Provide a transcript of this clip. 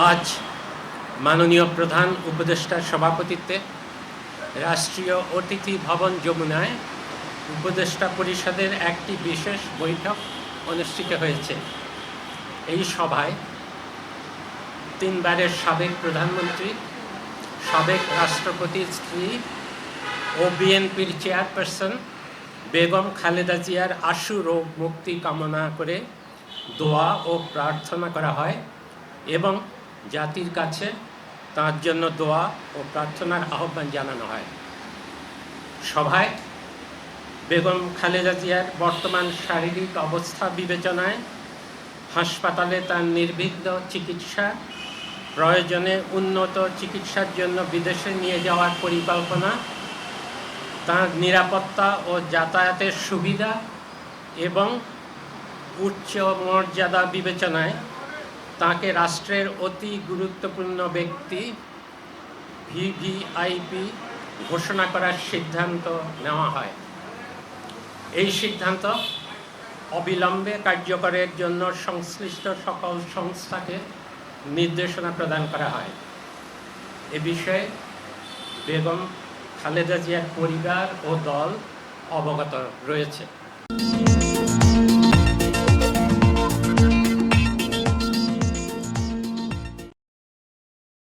আজ মাননীয় প্রধান উপদেষ্টার সভাপতিত্বে রাষ্ট্রীয় অতিথি ভবন যমুনায় উপদেষ্টা পরিষদের একটি বিশেষ বৈঠক অনুষ্ঠিত হয়েছে। এই সভায় তিনবারের সাবেক প্রধানমন্ত্রী, সাবেক রাষ্ট্রপতির স্ত্রী ও বিএনপির চেয়ারপারসন বেগম খালেদা জিয়ার আশু রোগ মুক্তি কামনা করে দোয়া ও প্রার্থনা করা হয় এবং জাতির কাছে তার জন্য দোয়া ও প্রার্থনার আহ্বান জানানো হয়। সভায় বেগম খালেদা জিয়ার বর্তমান শারীরিক অবস্থা বিবেচনায় হাসপাতালে তার নির্বিঘ্ন চিকিৎসা, প্রয়োজনে উন্নত চিকিৎসার জন্য বিদেশে নিয়ে যাওয়ার পরিকল্পনা, তার নিরাপত্তা ও যাতায়াতের সুবিধা এবং উচ্চ মর্যাদা বিবেচনায় তাকে রাষ্ট্রের অতি গুরুত্বপূর্ণ ব্যক্তি ভিভিআইপি ঘোষণা করার সিদ্ধান্ত নেওয়া হয়। এই সিদ্ধান্ত অবিলম্বে কার্যকরের জন্য সংশ্লিষ্ট সকল সংস্থাকে নির্দেশনা প্রদান করা হয়। এ বিষয়ে বেগম খালেদা জিয়ার পরিবার ও দল অবগত রয়েছে।